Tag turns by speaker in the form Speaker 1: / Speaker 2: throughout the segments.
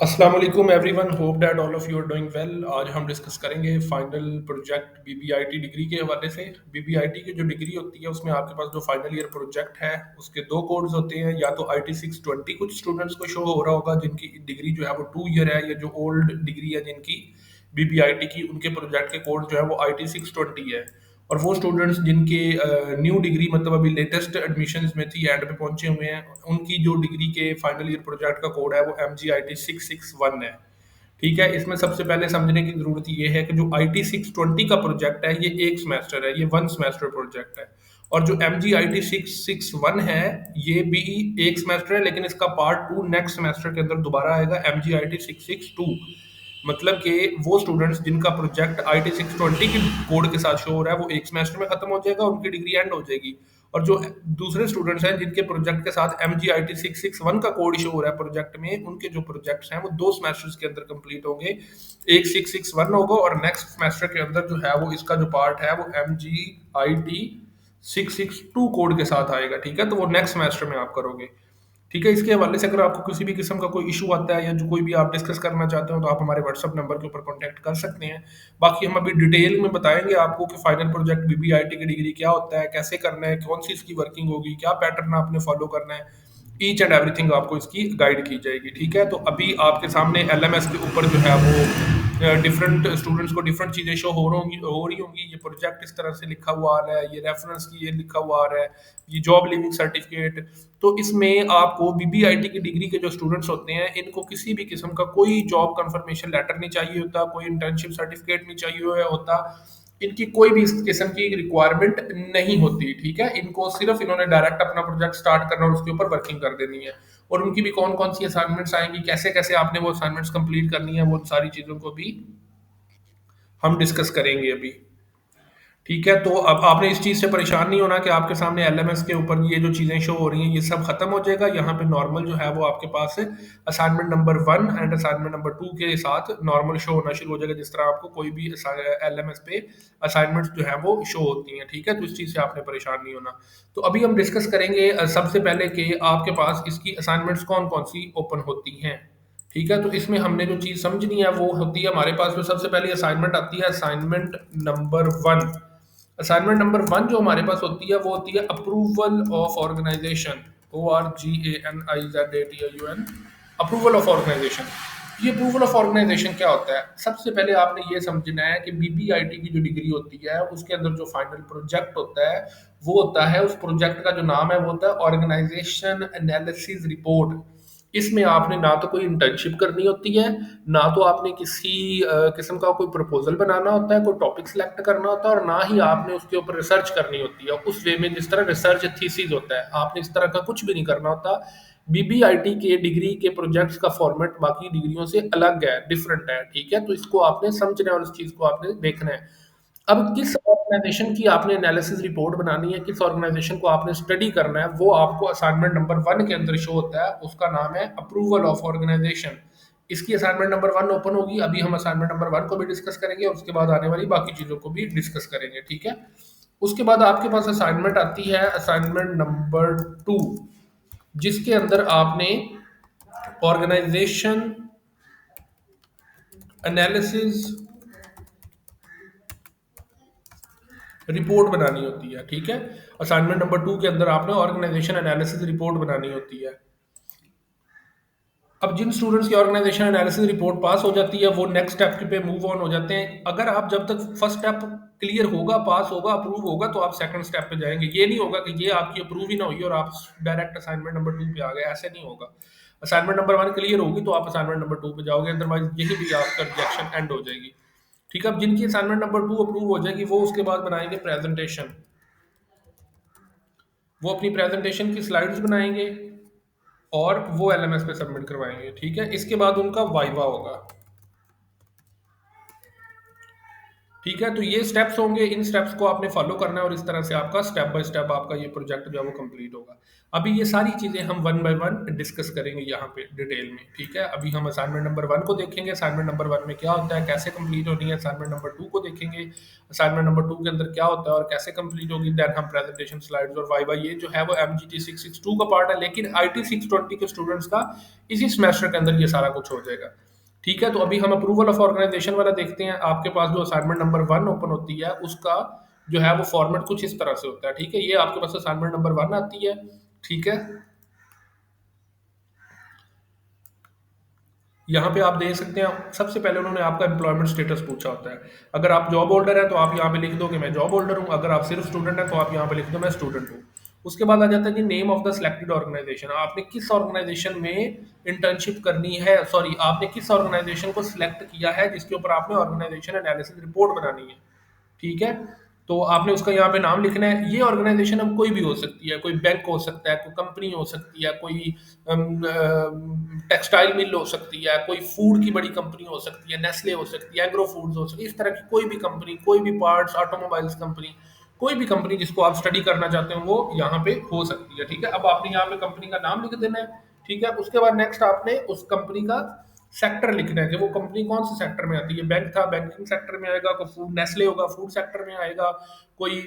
Speaker 1: अस्सलाम वालेकुम everyone, hope that all of you are doing well. आज हम डिस्कस करेंगे फाइनल प्रोजेक्ट बीबीआईटी डिग्री के हवाले से। बीबीआईटी की जो डिग्री होती है उसमें आपके पास जो फाइनल ईयर प्रोजेक्ट है उसके दो कोड्स होते हैं, या तो IT 620 कुछ स्टूडेंट्स को शो हो रहा होगा जिनकी डिग्री जो है वो 2 ईयर है, या जो ओल्ड डिग्री है जिनकी बीबीआईटी की, उनके प्रोजेक्ट के कोड जो है वो IT 620 है। और वो स्टूडेंट्स जिनके न्यू डिग्री मतलब अभी लेटेस्ट एडमिशन्स में थी, एंड पे पहुंचे हुए हैं, उनकी जो डिग्री के फाइनल ईयर प्रोजेक्ट का कोड है वो MGIT 661 है। ठीक है, इसमें सबसे पहले समझने की जरूरत ये है कि जो IT 620 का प्रोजेक्ट है ये एक सेमेस्टर है, ये 1 सेमेस्टर प्रोजेक्ट है। और जो MGIT 661 है ये भी एक सेमेस्टर है, लेकिन इसका पार्ट 2 नेक्स्ट सेमेस्टर के अंदर दोबारा आएगा, MGIT 662। मतलब कि वो स्टूडेंट्स जिनका प्रोजेक्ट IT 620 के कोड के साथ शो हो रहा है वो एक सेमेस्टर में खत्म हो जाएगा, उनकी डिग्री एंड हो जाएगी। और जो दूसरे स्टूडेंट्स हैं जिनके प्रोजेक्ट के साथ MGIT 661 का कोड शो हो रहा है प्रोजेक्ट में, उनके जो प्रोजेक्ट्स हैं वो 2 सेमेस्टर्स के अंदर कंप्लीट होंगे। एक 661 होगा और नेक्स्ट सेमेस्टर के अंदर जो है वो इसका जो पार्ट है वो MGIT 662 कोड के साथ आएगा। ठीक है, तो वो नेक्स्ट सेमेस्टर में आप करोगे। ठीक है, इसके हवाले से अगर आपको किसी भी किस्म का कोई इशू आता है या जो कोई भी आप डिस्कस करना चाहते हो तो आप हमारे व्हाट्सअप नंबर के ऊपर कॉन्टैक्ट कर सकते हैं। बाकी हम अभी डिटेल में बताएंगे आपको कि फाइनल प्रोजेक्ट बीबीआईटी की डिग्री क्या होता है, कैसे करना है, कौन सी इसकी वर्किंग होगी, क्या पैटर्न आपने फॉलो करना है। ईच एंड एवरीथिंग आपको इसकी गाइड की जाएगी। ठीक है, तो अभी आपके सामने एलएमएस के ऊपर जो है वो डिफरेंट स्टूडेंट्स को डिफरेंट चीज़ें शो हो रही होंगी। ये प्रोजेक्ट इस तरह से लिखा हुआ आ रहा है, ये रेफरेंस की ये लिखा हुआ आ रहा है, ये जॉब लिविंग सर्टिफिकेट। तो इसमें आपको बीबीआईटी की डिग्री के जो स्टूडेंट्स होते हैं इनको किसी भी किस्म का कोई जॉब कंफर्मेशन लेटर नहीं चाहिए होता, कोई इंटर्नशिप सर्टिफिकेट नहीं चाहिए हुआ होता, इनकी कोई भी इस किस्म की रिक्वायरमेंट नहीं होती। ठीक है, इनको सिर्फ इन्होंने डायरेक्ट अपना प्रोजेक्ट स्टार्ट करना और उसके ऊपर वर्किंग कर देनी है। और उनकी भी कौन कौन सी असाइनमेंट्स आएंगी, कैसे कैसे आपने वो असाइनमेंट्स कंप्लीट करनी है, वो सारी चीज़ों को भी हम डिस्कस करेंगे अभी। ठीक है, तो अब आपने इस चीज़ से परेशान नहीं होना कि आपके सामने एलएमएस के ऊपर ये जो चीज़ें शो हो रही हैं ये सब खत्म हो जाएगा। यहाँ पे नॉर्मल जो है वो आपके पास assignment number 1 and assignment number 2 के साथ नॉर्मल शो होना शुरू हो जाएगा, जिस तरह आपको कोई भी एलएमएस पे असाइनमेंट्स जो है वो शो होती हैं। ठीक है, तो इस चीज़ से आपने परेशान नहीं होना। तो अभी हम डिस्कस करेंगे सबसे पहले कि आपके पास इसकी असाइनमेंट्स कौन कौन सी ओपन होती हैं। ठीक है, तो इसमें हमने जो चीज़ समझनी है वो होती है हमारे पास, तो सबसे पहले असाइनमेंट आती है असाइनमेंट नंबर 1। असाइनमेंट नंबर 1 जो हमारे पास होती है वो होती है approval of organisation, ORGANIZATION, approval of organisation. ये अप्रूवल ऑफ ऑर्गेनाइजेशन क्या होता है? सबसे पहले आपने ये समझना है कि बीबीआईटी की जो डिग्री होती है उसके अंदर जो फाइनल प्रोजेक्ट होता है वो होता है, उस प्रोजेक्ट का जो नाम है वो होता है ऑर्गेनाइजेशन एनालिसिस रिपोर्ट। इसमें आपने ना तो कोई इंटर्नशिप करनी होती है, ना तो आपने किसी किस्म का कोई प्रपोजल बनाना होता है, कोई टॉपिक सिलेक्ट करना होता है, और ना ही आपने उसके ऊपर रिसर्च करनी होती है उस वे में जिस तरह रिसर्च थीसिस होता है। आपने इस तरह का कुछ भी नहीं करना होता। बीबीआईटी के डिग्री के प्रोजेक्ट्स का फॉर्मेट बाकी डिग्रियों से अलग है, डिफरेंट है। ठीक है, तो इसको आपने समझना है और इस चीज़ को आपने देखना है। अब किस ऑर्गेनाइजेशन की आपने एनालिसिस रिपोर्ट बनानी है, किस ऑर्गेनाइजेशन को आपने स्टडी करना है, वो आपको असाइनमेंट नंबर 1 के अंदर शो होता है। उसका नाम है अप्रूवल ऑफ ऑर्गेनाइजेशन। इसकी असाइनमेंट नंबर 1 ओपन होगी। अभी हम असाइनमेंट नंबर 1 को भी डिस्कस करेंगे और उसके बाद आने वाली बाकी चीज़ों को भी डिस्कस करेंगे। ठीक है, उसके बाद आपके पास असाइनमेंट आती है असाइनमेंट नंबर 2, जिसके अंदर आपने ऑर्गेनाइजेशन एनालिसिस रिपोर्ट बनानी होती है। ठीक है, असाइनमेंट नंबर 2 के अंदर आपने ऑर्गेनाइजेशन एनालिसिस रिपोर्ट बनानी होती है। अब जिन स्टूडेंट्स की ऑर्गेनाइजेशन एनालिसिस रिपोर्ट पास हो जाती है वो नेक्स्ट स्टेप पे मूव ऑन हो जाते हैं। अगर आप जब तक फर्स्ट स्टेप क्लियर होगा, पास होगा, अप्रूव होगा, तो आप सेकंड स्टेप पे जाएंगे। ये नहीं होगा कि ये आपकी अप्रूव ही ना हुई और आप डायरेक्ट असाइनमेंट नंबर 2 पे आ गए, ऐसे नहीं होगा। असाइनमेंट नंबर 1 क्लियर होगी तो आप असाइनमेंट नंबर 2 पे जाओगे, अदरवाइज यही भी आपका रिजेक्शन एंड हो जाएगी। ठीक है, अब जिनकी असाइनमेंट नंबर 2 अप्रूव हो जाएगी वो उसके बाद बनाएंगे प्रेजेंटेशन। वो अपनी प्रेजेंटेशन की स्लाइड्स बनाएंगे और वो एलएमएस पे सबमिट करवाएंगे। ठीक है, इसके बाद उनका वाइवा होगा। ठीक है, तो ये स्टेप्स होंगे, इन स्टेप्स को आपने फॉलो करना है और इस तरह से आपका स्टेप बाय स्टेप आपका ये प्रोजेक्ट जो है वो कंप्लीट होगा। अभी ये सारी चीज़ें हम वन बाय वन डिस्कस करेंगे यहाँ पे डिटेल में, ठीक है? अभी हम असाइनमेंट नंबर 1 को देखेंगे, असाइनमेंट नंबर 1 में क्या होता है, कैसे कंप्लीट होनी है, असाइनमेंट नंबर 2 को देखेंगे, असाइनमेंट नंबर 2 के अंदर क्या होता है और कैसे कंप्लीट होगी, देन हम प्रेजेंटेशन स्लाइड्स और वाइवा ये जो है वो एमजीटी 662 का पार्ट है, लेकिन आईटी 620 के स्टूडेंट्स का इसी सेमेस्टर के अंदर ये सारा कुछ हो जाएगा। ठीक है, तो अभी हम अप्रूवल ऑफ ऑर्गेनाइजेशन वाला देखते हैं। आपके पास जो असाइनमेंट नंबर 1 ओपन होती है, उसका जो है वो फॉर्मेट कुछ इस तरह से होता है, ठीक है? ये आपके पास असाइनमेंट नंबर 1 आती है, ठीक है? यहाँ पे आप देख सकते हैं, सबसे पहले उन्होंने आपका एम्प्लॉयमेंट स्टेटस पूछा होता है। अगर आप जॉब होल्डर हैं, तो आप यहाँ पे लिख दो कि मैं जॉब होल्डर हूँ। अगर आप सिर्फ स्टूडेंट हैं, तो आप यहाँ पे लिख दो मैं स्टूडेंट हूँ। उसके बाद आ जाता है जी name of the selected organization. आपने किस ऑर्गेनाइजेशन में इंटर्नशिप करनी है, सॉरी आपने किस ऑर्गेनाइजेशन को सिलेक्ट किया है जिसके ऊपर आपने ऑर्गेनाइजेशन एनालिसिस रिपोर्ट बनानी है। ठीक है, तो आपने उसका यहाँ पे नाम लिखना है। ये ऑर्गेनाइजेशन अब कोई भी हो सकती है, कोई बैंक हो सकता है, कोई कंपनी हो सकती है, कोई टेक्सटाइल मिल हो सकती है, कोई फूड की बड़ी कंपनी हो सकती है, नेस्ले हो सकती है, एग्रो फूड्स हो सकती है, इस तरह की कोई भी कंपनी, कोई भी पार्ट्स ऑटोमोबाइल्स कंपनी, कोई भी कंपनी जिसको आप स्टडी करना चाहते हो वो यहाँ पे हो सकती है। ठीक है, अब आपने यहाँ पे कंपनी का नाम लिख देना है। ठीक है, उसके बाद नेक्स्ट आपने उस कंपनी का सेक्टर लिखना है कि वो कंपनी कौन से सेक्टर में आती है। बैंक था, बैंकिंग सेक्टर में आएगा। कोई फूड नेस्ले होगा, फूड सेक्टर में आएगा। कोई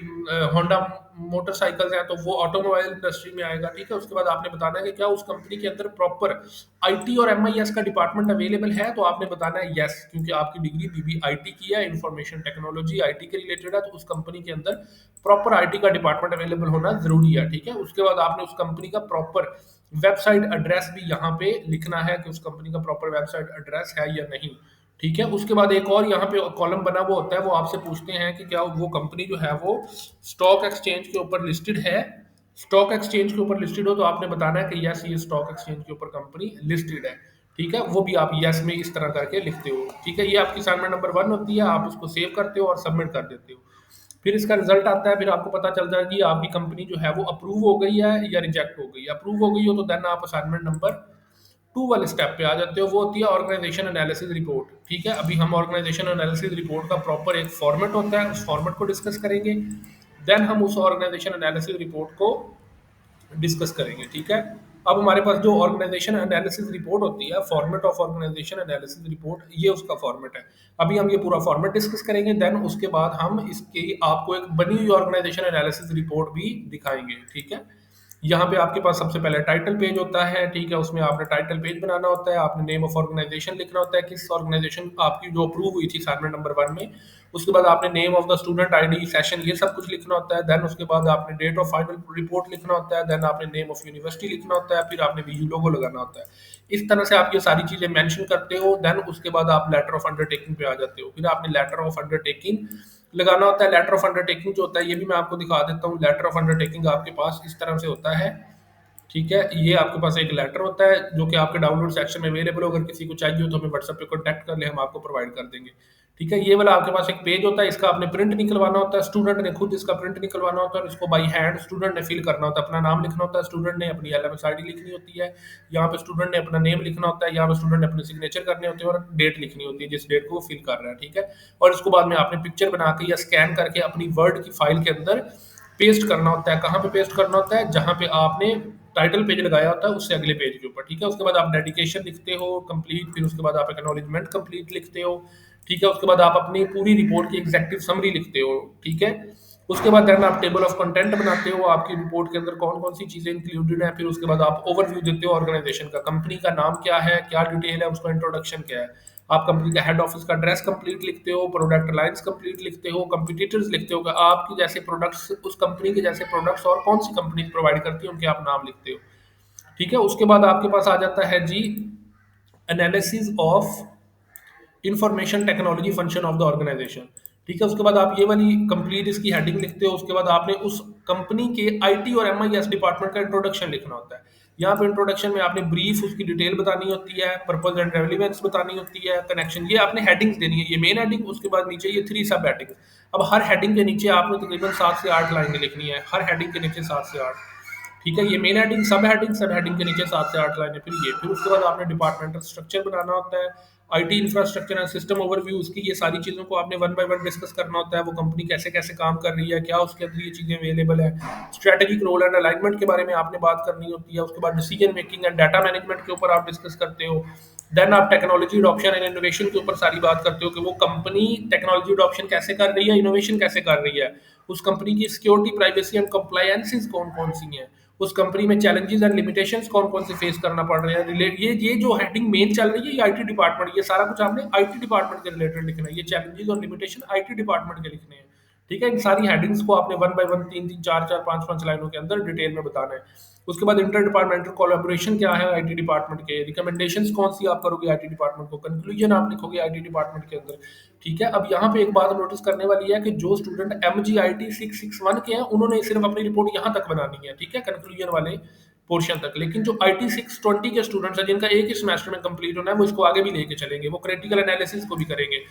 Speaker 1: होंडा मोटरसाइकिल्स हैं तो वो ऑटोमोबाइल इंडस्ट्री में आएगा। ठीक है, उसके बाद आपने बताना है कि क्या उस कंपनी के अंदर प्रॉपर आईटी और एमआईएस का डिपार्टमेंट अवेलेबल है, तो आपने बताना है यस, क्योंकि आपकी डिग्री बीबीआईटी की है, इंफॉर्मेशन टेक्नोलॉजी आईटी के रिलेटेड है, तो उस कंपनी के अंदर प्रॉपर आईटी का डिपार्टमेंट अवेलेबल होना जरूरी है। ठीक है, उसके बाद आपने उस कंपनी का प्रॉपर वेबसाइट एड्रेस भी यहाँ पे लिखना है कि उस कंपनी का प्रॉपर वेबसाइट एड्रेस है या नहीं। ठीक है, उसके बाद एक और यहाँ पे कॉलम बना हुआ होता है, वो आपसे पूछते हैं कि क्या वो कंपनी जो है वो स्टॉक एक्सचेंज के ऊपर लिस्टेड है। स्टॉक एक्सचेंज के ऊपर लिस्टेड हो तो आपने बताना है कि यस ये स्टॉक एक्सचेंज के ऊपर कंपनी लिस्टेड है। ठीक है, वो भी आप यस में इस तरह करके लिखते हो। ठीक है, ये आपकी असाइनमेंट नंबर 1 होती है, आप उसको सेव करते हो और सबमिट कर देते हो। फिर इसका रिजल्ट आता है, फिर आपको पता चलता है कि आपकी कंपनी जो है वो अप्रूव हो गई है या रिजेक्ट हो गई है। अप्रूव हो गई हो तो देन आप असाइनमेंट नंबर 2 वाले स्टेप पे आ जाते हो, वो होती है ऑर्गेनाइजेशन एनालिसिस रिपोर्ट। ठीक है, अभी हम ऑर्गेनाइजेशन एनालिसिस रिपोर्ट का प्रॉपर एक फॉर्मेट होता है, उस फॉर्मेट को डिस्कस करेंगे। देन हम उस ऑर्गेनाइजेशन एनालिसिस रिपोर्ट को डिस्कस करेंगे। ठीक है, अब हमारे पास जो ऑर्गेनाइजेशन एनालिसिस रिपोर्ट होती है, format of organisation analysis report, ये उसका फॉर्मेट है। अभी हम ये पूरा फॉर्मेट डिस्कस करेंगे, देन उसके बाद हम इसकी आपको एक बनी हुई ऑर्गेनाइजेशन एनालिसिस रिपोर्ट भी दिखाएंगे। ठीक है, यहाँ पे आपके पास सबसे पहले टाइटल पेज होता है। ठीक है, उसमें आपने टाइटल पेज बनाना होता है, आपने नेम ऑफ ऑर्गेनाइजेशन लिखना होता है, किस ऑर्गेनाइजेशन आपकी जो अप्रूव हुई थी असाइनमेंट नंबर 1 में। उसके बाद आपने name of the student ID session ये सब कुछ लिखना होता है। देन उसके बाद आपने डेट ऑफ फाइनल रिपोर्ट लिखना होता है। देन आपने नेम ऑफ यूनिवर्सिटी लिखना होता है। फिर आपने वीयू लोगो लगाना होता है। इस तरह से आप ये सारी चीजें मेंशन करते हो। देन उसके बाद आप लेटर ऑफ अंडरटेकिंग पे आ जाते हो। फिर आपने लेटर ऑफ अंडरटेकिंग लगाना होता है। लेटर ऑफ अंडरटेकिंग जो होता है ये भी मैं आपको दिखा देता हूँ। लेटर ऑफ अंडरटेकिंग आपके पास इस तरह से होता है। ठीक है, ये आपके पास एक लेटर होता है जो कि आपके डाउनलोड सेक्शन में अवेलेबल हो। अगर किसी को चाहिए हो तो हमें व्हाट्सएप पे कॉन्टैक्ट कर ले, हम आपको प्रोवाइड कर देंगे। ठीक है, ये वाला आपके पास एक पेज होता है, इसका आपने प्रिंट निकलवाना होता है। स्टूडेंट ने खुद इसका प्रिंट निकलवाना होता है और इसको बाई हैंड स्टूडेंट ने फिल करना होता है। अपना नाम लिखना होता है, स्टूडेंट ने अपनी एलएमएस आईडी लिखनी होती है, यहाँ पे स्टूडेंट ने अपना नेम लिखना होता है, यहाँ पे स्टूडेंट ने अपने सिग्नेचर करने होते हैं और डेट लिखनी होती है जिस डेट को वो फिल कर रहा है। ठीक है, और इसको बाद में आपने पिक्चर बना के या स्कैन करके अपनी वर्ड की फाइल के अंदर पेस्ट करना होता है। कहाँ पे पेस्ट करना होता है? जहाँ पे आपने टाइटल पेज लगाया होता है उससे अगले पेज के ऊपर। ठीक है, उसके बाद आप डेडिकेशन लिखते हो कंप्लीट, फिर उसके बाद आप एक्नॉलेजमेंट कंप्लीट लिखते हो। ठीक है, उसके बाद आप अपनी पूरी रिपोर्ट की एग्जेक्टिव समरी लिखते हो। ठीक है, उसके बाद देन आप टेबल ऑफ कंटेंट बनाते हो, आपकी रिपोर्ट के अंदर कौन कौन सी चीजें इंक्लूडेड हैं। फिर उसके बाद आप ओवरव्यू देते हो ऑर्गेनाइजेशन का, कंपनी का नाम क्या है, क्या डिटेल है, उसका इंट्रोडक्शन क्या है। आप कंपनी का हेड ऑफिस का एड्रेस कंप्लीट लिखते हो, प्रोडक्ट लाइंस कंप्लीट लिखते हो, कंपटीटर्स लिखते हो कि आपकी जैसे प्रोडक्ट्स, उस कंपनी के जैसे प्रोडक्ट्स और कौन सी कंपनी प्रोवाइड करती है उनके आप नाम लिखते हो। ठीक है, उसके बाद आपके पास आ जाता है जी analysis of information technology function of the organization. ठीक है, उसके बाद आप ये वाली कंप्लीट इसकी हेडिंग लिखते हो। उसके बाद आपने उस कंपनी के आईटी और एमआईएस डिपार्टमेंट का इंट्रोडक्शन लिखना होता है। यहाँ पे इंट्रोडक्शन में आपने ब्रीफ उसकी डिटेल बतानी होती है, पर्पस एंड रेलेवेंस बतानी होती है, कनेक्शन, ये आपने हेडिंग्स देनी है। ये मेन हेडिंग, उसके बाद नीचे ये 3 सब हेडिंग्स। अब हर हेडिंग के नीचे आपने तकरीबन 7 से 8 लाइनें लिखनी है, हर हेडिंग के नीचे 7 से 8। ठीक है, ये मेन हेडिंग, सब हेडिंग, सब हेडिंग के नीचे 7 से 8 लाइनें। फिर ये, फिर उसके बाद आपने डिपार्टमेंटल स्ट्रक्चर बनाना होता है। IT infrastructure and system overview उसकी, ये सारी चीज़ों को आपने वन बाय वन डिस्कस करना होता है। वो कंपनी कैसे-कैसे काम कर रही है, क्या उसके अंदर ये चीज़ें अवेलेबल है। स्ट्रैटेजिक रोल एंड अलाइनमेंट के बारे में आपने बात करनी होती है। उसके बाद decision making and data management के ऊपर आप डिस्कस करते हो। देन आप टेक्नोलॉजी अडॉप्शन एंड इनोवेशन के ऊपर सारी बात करते हो कि वो कंपनी टेक्नोलॉजी अडॉप्शन कैसे कर रही है, इनोवेशन कैसे कर रही है। उस कंपनी की सिक्योरिटी, प्राइवेसी एंड कंप्लायंसेस कौन-कौन सी हैं। उस कंपनी में चैलेंजेस एंड लिमिटेशंस कौन-कौन से फेस करना पड़ रहे हैं। रिलेट ये जो हेडिंग मेन चल रही है, ये आईटी डिपार्टमेंट, ये सारा कुछ आपने आईटी डिपार्टमेंट के रिलेटेड लिखना है। ये चैलेंजेस और लिमिटेशन आईटी डिपार्टमेंट के लिखने हैं। ठीक है? इन सारी हेडिंग्स को आपने वन बाय वन 3-3, 4-4, 5-5 लाइनों के अंदर डिटेल में बताना है। उसके बाद इंटर डिपार्टमेंटल कोलैबोरेशन क्या है आईटी डिपार्टमेंट के, रिकमेंडेशंस कौन सी आप करोगे आईटी डिपार्टमेंट को, कंक्लूजन आप लिखोगे आईटी डिपार्टमेंट के अंदर। ठीक है? अब यहाँ पे एक बात नोटिस करने वाली है कि जो स्टूडेंट एमजीआईटी 661 के हैं, उन्होंने सिर्फ अपनी रिपोर्ट यहाँ तक बनानी है। ठीक है? कंक्लूजन वाले पोर्शन तक। लेकिन जो आईटी 620 के स्टूडेंट्स हैं, जिनका एक ही सेमेस्टर में कंप्लीट होना है, वो इसको आगे भी लेके चलेंगे। वो क्रिटिकल एनालिसिस को भी करेंगे।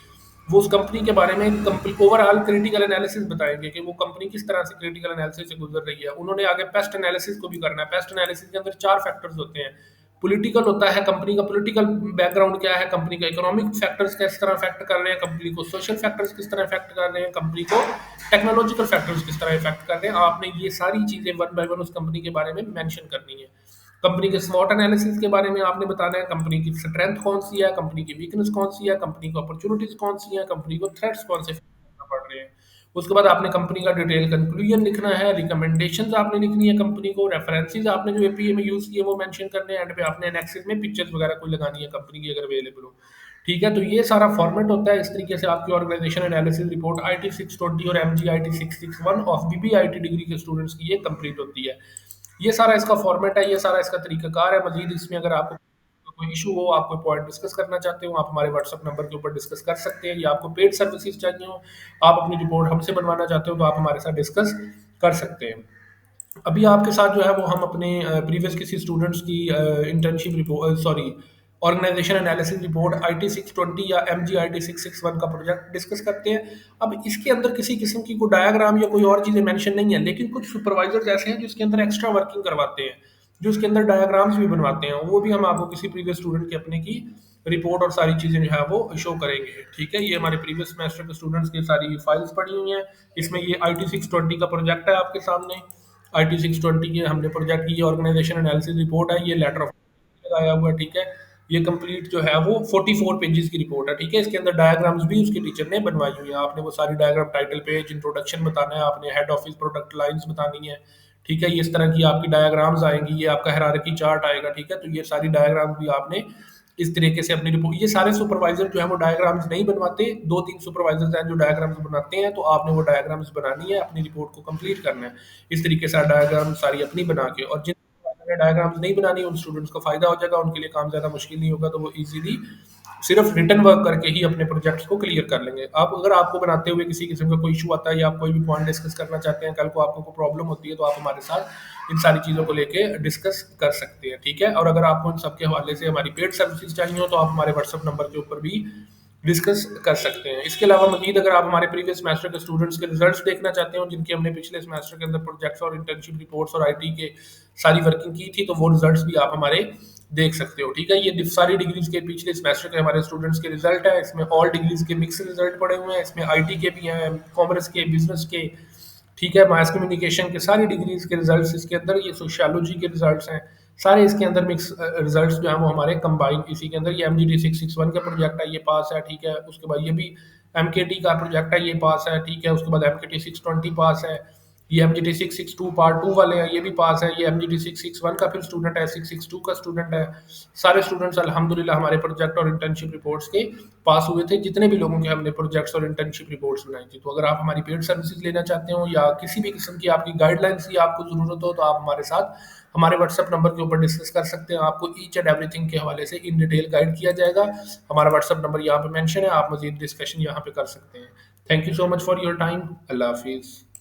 Speaker 1: वो उस कंपनी के बारे में ओवरऑल क्रिटिकल एनालिसिस बताएंगे कि वो कंपनी किस तरह से क्रिटिकल एनालिसिस से गुजर रही है। उन्होंने आगे पेस्ट एनालिसिस को भी करना है। पेस्ट एनालिसिस के अंदर 4 फैक्टर्स होते हैं। पॉलिटिकल होता है, कंपनी का पॉलिटिकल बैकग्राउंड क्या है, कंपनी का इकोनॉमिक फैक्टर्स किस तरह इफेक्ट कर रहे हैं, कंपनी को सोशल फैक्टर्स किस तरह इफेक्ट कर रहे हैं, कंपनी को टेक्नोलॉजिकल फैक्टर्स किस तरह इफेक्ट कर रहे हैं। आपने ये सारी चीजें वन बाय वन उस कंपनी के बारे में मेंशन करनी है। कंपनी के स्वॉट एनालिसिस के बारे में आपने बताना है, कंपनी की स्ट्रेंथ कौन सी है, कंपनी की वीकनेस कौन सी है, कंपनी की अपॉर्चुनिटीज कौन सी है, कंपनी को थ्रेट्स कौन से करना पड़ रहे हैं। उसके बाद आपने कंपनी का डिटेल कंक्लूजन लिखना है, रिकमेंडेशंस आपने लिखनी है कंपनी को, रेफरेंसेस आपने जो एपीए में यूज किए वो मेंशन करने हैं, एंड पे आपने एनेक्सिस में पिक्चर्स वगैरह कोई लगानी है कंपनी की अगर अवेलेबल हो। ठीक है? तो ये सारा फॉर्मेट होता है। इस तरीके से आपकी ऑर्गेनाइजेशन एनालिसिस रिपोर्ट आईटी 620 और एमजी आईटी 661 ऑफ बीबीआईटी डिग्री के स्टूडेंट्स की ये कंप्लीट होती है। ये सारा इसका फॉर्मेट है, ये सारा इसका तरीकाकार है। मजीद इसमें अगर आपको कोई इशू हो, आप कोई पॉइंट डिस्कस करना चाहते हो, आप हमारे व्हाट्सएप नंबर के ऊपर डिस्कस कर सकते हैं, या आपको पेड सर्विसेज चाहिए हो, आप अपनी रिपोर्ट हमसे बनवाना चाहते हो, तो आप हमारे साथ डिस्कस कर सकते हैं। अभी आपके साथ जो है वो हम अपने प्रीवियस किसी स्टूडेंट्स की internship report, sorry, organisation analysis report IT 620 या एमजी आईटी 661 का प्रोजेक्ट डिस्कस करते हैं। अब इसके अंदर किसी किस्म की कोई डायग्राम या कोई और चीज़ें मेंशन नहीं है, लेकिन कुछ सुपरवाइजर्स ऐसे हैं जो इसके अंदर एक्स्ट्रा वर्किंग करवाते हैं, जो इसके अंदर डायग्राम्स भी बनवाते हैं। वो भी हम आपको किसी प्रीवियस स्टूडेंट के अपने की रिपोर्ट और सारी चीज़ें जो है वो शो करेंगे। ठीक है? ये हमारे प्रीवियस सेमेस्टर के स्टूडेंट्स की सारी फाइल्स पड़ी हुई हैं। इसमें ये आईटी 620 का प्रोजेक्ट है आपके सामने। आईटी 620 के हमने प्रोजेक्ट की, ये ऑर्गेनाइजेशन एनालिसिस रिपोर्ट है, ये लेटर ऑफ लगाया हुआ है। ठीक है? ये कंप्लीट जो है वो 44 पेजेस की रिपोर्ट है। ठीक है? इसके अंदर डायग्राम्स भी उसके टीचर ने बनवाई हुई है। आपने वो सारी डायग्राम, टाइटल पेज, इंट्रोडक्शन बताना है, आपने हेड ऑफिस प्रोडक्ट लाइंस बतानी है। ठीक है? ये इस तरह की आपकी डायग्राम्स आएंगी, ये आपका हायरार्की चार्ट आएगा। ठीक है? तो ये सारी डायग्राम्स भी आपने इस तरीके से अपनी रिपोर्ट, ये सारे सुपरवाइजर जो है वो डायग्राम्स नहीं बनवाते, 2-3 सुपरवाइजर्स हैं जो डायग्राम्स बनाते हैं, तो आपने वो डायग्राम्स बनानी है, अपनी रिपोर्ट को कंप्लीट करना है इस तरीके से डायग्राम सारी अपनी बना के। और जिन डायग्राम्स नहीं बनानी, उन स्टूडेंट्स को फायदा हो जाएगा, उनके लिए काम ज़्यादा मुश्किल नहीं होगा, तो वो इजीली सिर्फ रिटन वर्क करके ही अपने प्रोजेक्ट्स को क्लियर कर लेंगे। आप अगर आपको बनाते हुए किसी किस्म का कोई इशू आता है, या आप कोई भी पॉइंट डिस्कस करना चाहते हैं, कल को आपको कोई प्रॉब्लम होती है, तो आप हमारे साथ इन सारी चीज़ों को लेके डिस्कस कर सकते हैं। ठीक है? और अगर आपको इन सब के हवाले से हमारी पेड सर्विसेज चाहिए हो, तो आप हमारे व्हाट्सएप नंबर के ऊपर भी डिस्कस कर सकते हैं। इसके अलावा मजीद अगर आप हमारे प्रीवियस सेमेस्टर के स्टूडेंट्स के रिजल्ट्स देखना चाहते हो, जिनके हमने पिछले सेमेस्टर के अंदर प्रोजेक्ट्स और इंटर्नशिप रिपोर्ट्स और आईटी के सारी वर्किंग की थी, तो वो रिजल्ट्स भी आप हमारे देख सकते हो। ठीक है? ये सारी डिग्रीज के पिछले सेमेस्टर के हमारे स्टूडेंट्स के रिजल्ट है। इसमें ऑल डिग्रीज के मिक्स रिजल्ट पड़े हुए हैं। इसमें आईटी के भी हैं, कॉमर्स के, बिजनेस के, ठीक है, मास कम्युनिकेशन के, सारी डिग्रीज के रिजल्ट्स इसके अंदर, ये सोशियोलॉजी के रिजल्ट्स हैं, सारे इसके अंदर मिक्स रिजल्ट्स जो हैं वो हमारे कंबाइन इसी के अंदर। ये एम जी टी 661 का प्रोजेक्ट है, ये पास है। ठीक है? उसके बाद ये भी एम के टी का प्रोजेक्ट है, ये पास है। ठीक है? उसके बाद एम के टी 620 पास है। ये एम जी टी 662 पार्ट 2 वाले हैं, ये भी पास है। ये एम जी टी 661 का फिर स्टूडेंट है, 662 का स्टूडेंट है। सारे स्टूडेंट्स अल्हम्दुलिल्लाह हमारे प्रोजेक्ट और इंटर्नशिप रिपोर्ट्स के पास हुए थे, जितने भी लोगों के हमने प्रोजेक्ट्स और इंटर्नशिप रिपोर्ट्स बनाई थी। तो अगर आप हमारी पेड सर्विसेज लेना चाहते हो, या किसी भी किस्म की आपकी गाइडलाइंस की आपको ज़रूरत हो, तो आप हमारे साथ हमारे व्हाट्सएप नंबर के ऊपर डिस्कस कर सकते हैं। आपको ईच एंड एवरीथिंग के हवाले से इन डिटेल गाइड किया जाएगा। हमारा व्हाट्सएप नंबर यहाँ पे मेंशन है, आप मजीद डिस्कशन यहाँ पे कर सकते हैं। Thank you so much for your time. अल्लाह हाफिज़।